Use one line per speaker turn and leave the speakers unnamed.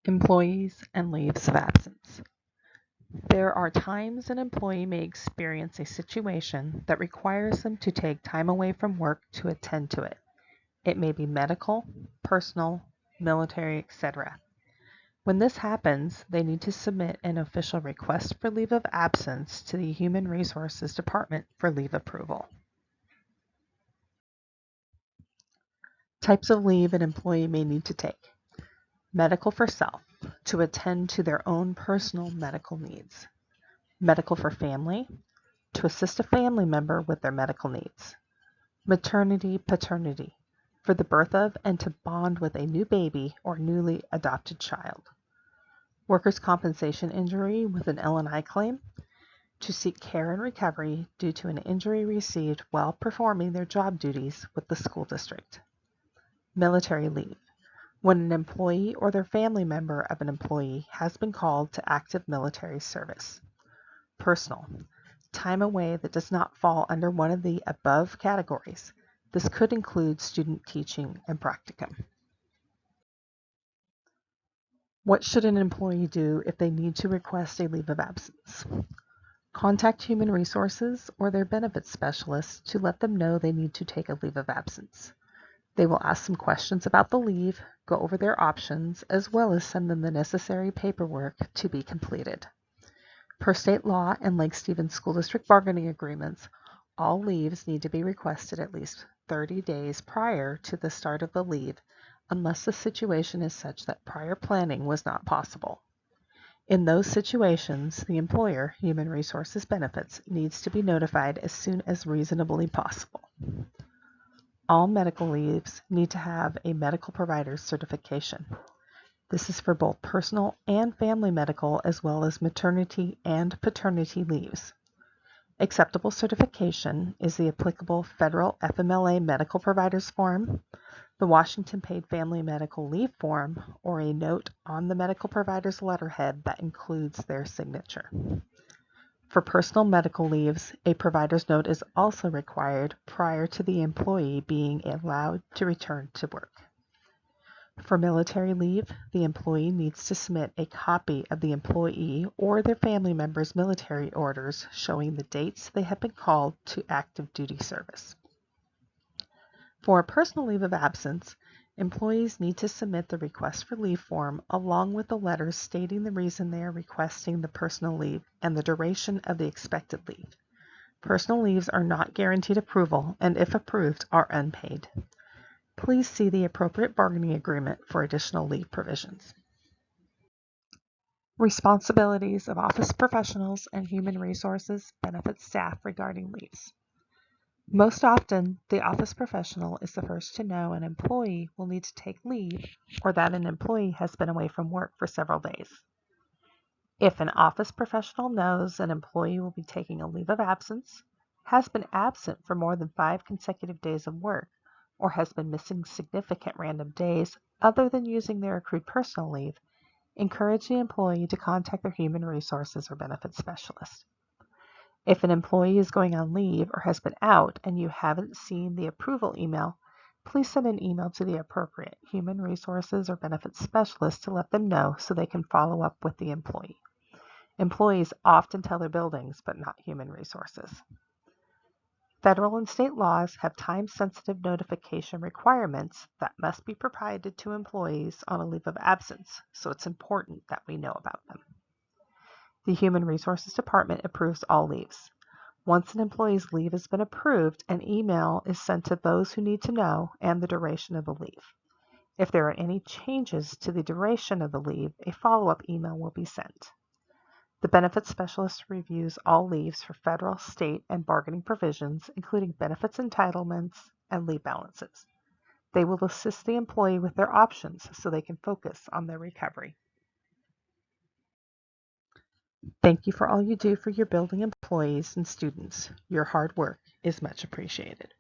Employees and leaves of absence. There are times an employee may experience a situation that requires them to take time away from work to attend to it. It may be medical, personal, military, etc. When this happens, they need to submit an official request for leave of absence to the Human Resources Department for leave approval. Types of leave an employee may need to take. Medical for self, to attend to their own personal medical needs. Medical for family, to assist a family member with their medical needs. Maternity, paternity, for the birth of and to bond with a new baby or newly adopted child. Workers' compensation injury with an L&I claim, to seek care and recovery due to an injury received while performing their job duties with the school district. Military leave, when an employee or their family member of an employee has been called to active military service. Personal, time away that does not fall under one of the above categories. This could include student teaching and practicum. What should an employee do if they need to request a leave of absence? Contact Human Resources or their benefits specialist to let them know they need to take a leave of absence. They will ask some questions about the leave, go over their options, as well as send them the necessary paperwork to be completed. Per state law and Lake Stevens School District bargaining agreements, all leaves need to be requested at least 30 days prior to the start of the leave, unless the situation is such that prior planning was not possible. In those situations, the employer, Human Resources Benefits, needs to be notified as soon as reasonably possible. All medical leaves need to have a medical provider's certification. This is for both personal and family medical as well as maternity and paternity leaves. Acceptable certification is the applicable federal FMLA medical providers form, the Washington Paid Family Medical Leave form, or a note on the medical provider's letterhead that includes their signature. For personal medical leaves, a provider's note is also required prior to the employee being allowed to return to work. For military leave, the employee needs to submit a copy of the employee or their family member's military orders showing the dates they have been called to active duty service. For a personal leave of absence, employees need to submit the request for leave form along with the letters stating the reason they are requesting the personal leave and the duration of the expected leave. Personal leaves are not guaranteed approval and, if approved, are unpaid. Please see the appropriate bargaining agreement for additional leave provisions. Responsibilities of office professionals and human resources benefit staff regarding leaves. Most often, the office professional is the first to know an employee will need to take leave or that an employee has been away from work for several days. If an office professional knows an employee will be taking a leave of absence, has been absent for more than 5 consecutive days of work, or has been missing significant random days other than using their accrued personal leave, encourage the employee to contact their human resources or benefits specialist. If an employee is going on leave or has been out and you haven't seen the approval email, please send an email to the appropriate human resources or benefits specialist to let them know so they can follow up with the employee. Employees often tell their buildings, but not human resources. Federal and state laws have time-sensitive notification requirements that must be provided to employees on a leave of absence, so it's important that we know about them. The Human Resources Department approves all leaves. Once an employee's leave has been approved, an email is sent to those who need to know and the duration of the leave. If there are any changes to the duration of the leave, a follow-up email will be sent. The benefits specialist reviews all leaves for federal, state, and bargaining provisions, including benefits entitlements and leave balances. They will assist the employee with their options so they can focus on their recovery. Thank you for all you do for your building employees and students. Your hard work is much appreciated.